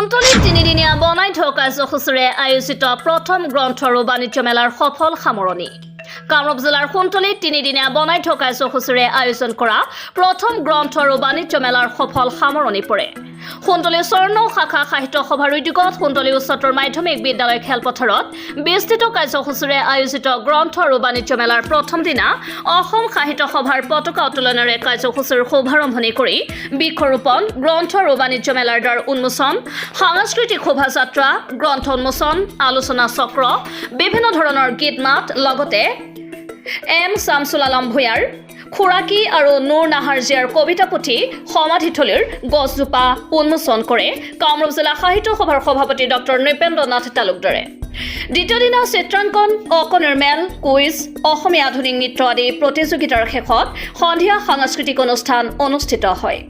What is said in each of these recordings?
সোণতলীত তিনিদিনীয়া বনাই কাৰ্যসূচীৰে আয়োজিত প্ৰথম গ্ৰন্থ আৰু বাণিজ্য মেলাৰ সফল সামৰণি। কামৰূপ জিলাৰ সোণতলীত তিনিদিনীয়া বনাই কাৰ্যসূচীৰে আয়োজন কৰা প্ৰথম গ্ৰন্থ আৰু বাণিজ্য মেলাৰ সফল সামৰণি পৰে। সোণতলী স্বৰ্ণ শাখা সাহিত্য সভাৰ উদ্যোগত সোণতলী উচ্চতৰ মাধ্যমিক বিদ্যালয় খেলপথাৰত বিস্তৃত কাৰ্যসূচীৰে আয়োজিত গ্ৰন্থ আৰু বাণিজ্য মেলাৰ প্ৰথম দিনা অসম সাহিত্য সভাৰ পতাকা উত্তোলনেৰে কাৰ্যসূচীৰ শুভাৰম্ভণি কৰি বৃক্ষৰোপণ, গ্ৰন্থ আৰু বাণিজ্য মেলাৰ দ্বাৰ উন্মোচন, সাংস্কৃতিক শোভাযাত্ৰা, গ্ৰন্থ উন্মোচন, আলোচনা চক্ৰ, বিভিন্ন ধৰণৰ গীত মাত লগতে এম শামছুল আলম ভূঞাৰ খুৰাকী আৰু নুৰ নাহাৰ জিয়াৰ কবিতা পুথি সমাধিথলীৰ গছজোপা উন্মোচন কৰে কামৰূপ জিলা সাহিত্য সভাৰ সভাপতি ডক্টৰ নৃপেন্দ্ৰ নাথ তালুকদাৰে। দ্বিতীয় দিনা চিত্ৰাংকন, অকনিৰ্মেল, কুইজ, অসমীয়া আধুনিক নৃত্য আদি প্ৰতিযোগিতাৰ শেষত সন্ধিয়া সাংস্কৃতিক অনুষ্ঠান অনুষ্ঠিত হয়।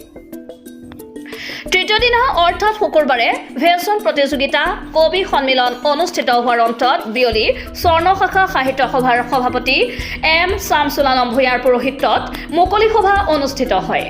তৃতীয় দিনা অৰ্থাৎ শুকুৰবাৰে ভেষণ প্ৰতিযোগিতা, কবি সন্মিলন অনুষ্ঠিত হোৱাৰ অন্তত বিয়লি স্বৰ্ণ শাখা সাহিত্য সভাৰ সভাপতি এম শামছুল আলম ভূঞাৰ পৌৰোহিত্যত মুকলি সভা অনুষ্ঠিত হয়।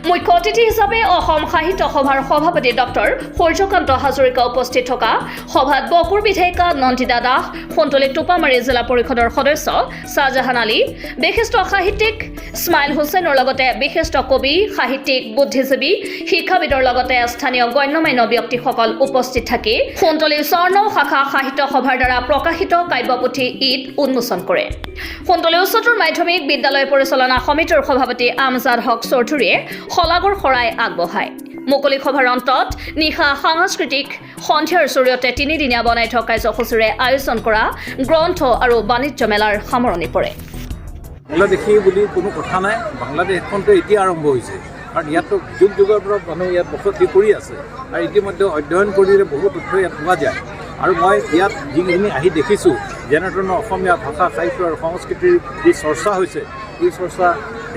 মুখ্য অতিথি হিচাপে অসম সাহিত্য সভাৰ সভাপতি ডক্টৰ সূৰ্যকান্ত হাজৰিকা উপস্থিত থকা সভাত বকুৰ বিধায়িকা নন্দিতা দাস, সোণতলী টোপামাৰী জিলা পৰিষদৰ সদস্য শ্বাহজাহান আলী, বিশিষ্ট সাহিত্যিক ইছমাইল হুছেইনৰ লগতে বিশিষ্ট কবি, সাহিত্যিক, বুদ্ধিজীৱী, শিক্ষাবিদৰ লগতে স্থানীয় গণ্যমান্য ব্যক্তিসকল উপস্থিত থাকি সোণতলী স্বৰ্ণ শাখা সাহিত্য সভাৰ দ্বাৰা প্ৰকাশিত কাব্যপুথি ঈদ উন্মোচন কৰে। সোণতলী উচ্চতৰ মাধ্যমিক বিদ্যালয় পৰিচালনা সমিতিৰ সভাপতি আমজাদ হক চৌধুৰীয়ে শলাগৰ শৰাই আগবঢ়ায়। মুকলি সভাৰ অন্তত নিশা সাংস্কৃতিক সন্ধিয়াৰ জৰিয়তে তিনিদিনীয়া বনাই কাৰ্যসূচীৰে আয়োজন কৰা গ্ৰন্থ আৰু বাণিজ্য মেলাৰ সামৰণি পৰে। বাংলাদেশী বুলি কোনো কথা নাই, বাংলাদেশখনতো এতিয়া আৰম্ভ হৈছে, কাৰণ ইয়াততো যুগ যুগৰ পৰা মানুহ ইয়াত বসতি কৰি আছে আৰু ইতিমধ্যে অধ্যয়ন কৰিলে বহুত তথ্য ইয়াত পোৱা যায়। আৰু মই ইয়াত যিখিনি আহি দেখিছোঁ, যেনেধৰণৰ অসমীয়া ভাষা, সাহিত্য আৰু সংস্কৃতিৰ যি চৰ্চা হৈছে, এই চৰ্চা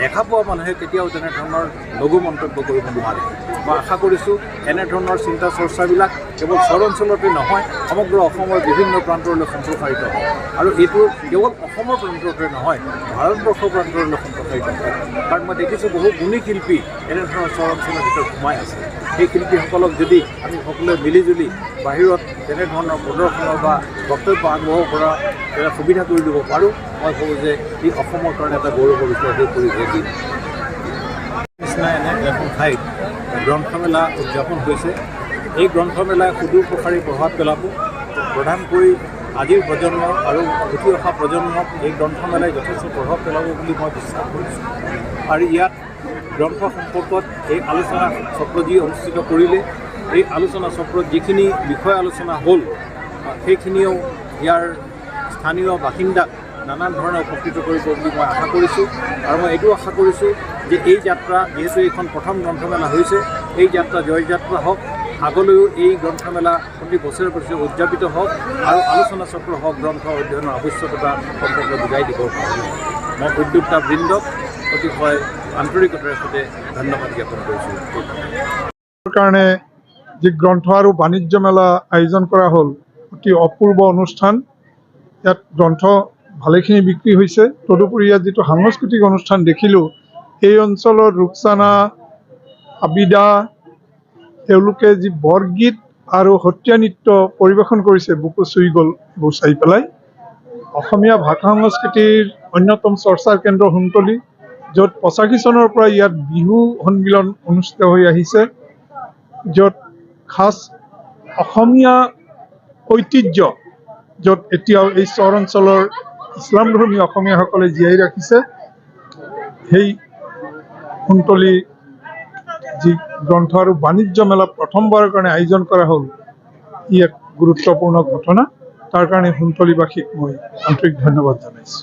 দেখা পোৱা মানুহে কেতিয়াও তেনেধৰণৰ লঘু মন্তব্য কৰিব নোৱাৰে। মই আশা কৰিছোঁ এনেধৰণৰ চিন্তা চৰ্চাবিলাক কেৱল চৰ অঞ্চলতে নহয়, সমগ্ৰ অসমৰ বিভিন্ন প্ৰান্তলৈ সম্প্ৰসাৰিত হয়। আৰু এইটো কেৱল অসমৰ প্ৰান্ততে নহয়, ভাৰতবৰ্ষৰ প্ৰান্তলৈ সম্প্ৰসাৰিত হয়। কাৰণ মই দেখিছোঁ বহু গুণী শিল্পী এনেধৰণৰ চৰ অঞ্চলৰ ভিতৰত সোমাই আছে। সেই শিল্পীসকলক যদি আমি সকলোৱে মিলিজুলি বাহিৰত তেনেধৰণৰ প্ৰদৰ্শনৰ বা বক্তব্য আগবঢ়াব পৰা সুবিধা কৰি দিব পাৰোঁ, মই ভাবোঁ যে ই অসমৰ কাৰণে এটা গৌৰৱৰ বিষয় হৈ পৰিছে। নিচিনা এনে এখন ঠাইত গ্ৰন্থমেলা উদযাপন হৈছে। এই গ্ৰন্থমেলাই সুদূৰ প্ৰসাৰী প্ৰভাৱ পেলাব। প্ৰধানকৈ আজিৰ প্ৰজন্ম আৰু উঠি অহা প্ৰজন্মক এই গ্ৰন্থমেলাই যথেষ্ট প্ৰভাৱ পেলাব বুলি মই বিশ্বাস কৰিছোঁ। আৰু ইয়াত গ্ৰন্থ সম্পৰ্কত এই আলোচনা চক্ৰ যি অনুষ্ঠিত কৰিলে, এই আলোচনা চক্ৰত যিখিনি বিষয় আলোচনা হ'ল, সেইখিনিও ইয়াৰ স্থানীয় বাসিন্দাক নানান ধৰণে উপকৃত কৰিব বুলি মই আশা কৰিছোঁ। আৰু মই এইটো আশা কৰিছোঁ যে এই যাত্ৰা, যিহেতু এইখন প্ৰথম গ্ৰন্থমেলা হৈছে, এই যাত্ৰা জয়যাত্ৰা হওক, আগলৈও এই গ্ৰন্থমেলা প্ৰতি বছৰে বছৰে উদযাপিত হওক আৰু আলোচনা চক্ৰ হওক গ্ৰন্থ অধ্যয়নৰ আৱশ্যকতা সম্পৰ্কে বুজাই দিব পাৰোঁ। মই উদ্যোক্তা বৃন্দক অতিশয় আন্তৰিকতাৰে সৈতে ধন্যবাদ জ্ঞাপন কৰিছোঁ। কাৰণে যি গ্ৰন্থ আৰু বাণিজ্য মেলা আয়োজন কৰা হ'ল, অতি অপূৰ্ব অনুষ্ঠান। ইয়াত গ্ৰন্থ ভালেখিনি বিক্ৰী হৈছে। তদুপৰি ইয়াত যিটো সাংস্কৃতিক অনুষ্ঠান দেখিলোঁ, এই অঞ্চলৰ ৰূপচানা, আবিদা, তেওঁলোকে যি বৰগীত আৰু সত্ৰীয়া নৃত্য পৰিৱেশন কৰিছে, বুকু চুই গ'ল এইবোৰ চাই পেলাই। অসমীয়া ভাষা সংস্কৃতিৰ অন্যতম চৰ্চাৰ কেন্দ্ৰ সোণতলী, য'ত 85 চনৰ পৰা ইয়াত বিহু সন্মিলন অনুষ্ঠিত হৈ আহিছে, য'ত খাচ অসমীয়া ঐতিহ্য, য'ত এতিয়াও এই চৰ অঞ্চলৰ ইছলামধৰ্মী অসমীয়াসকলে জীয়াই ৰাখিছে। সেই সোণতলী যি গ্ৰন্থ আৰু বাণিজ্য মেলা প্ৰথমবাৰৰ কাৰণে আয়োজন কৰা হ'ল, ই এক গুৰুত্বপূৰ্ণ ঘটনা। তাৰ কাৰণে সোণতলীবাসীক মই আন্তৰিক ধন্যবাদ জনাইছোঁ।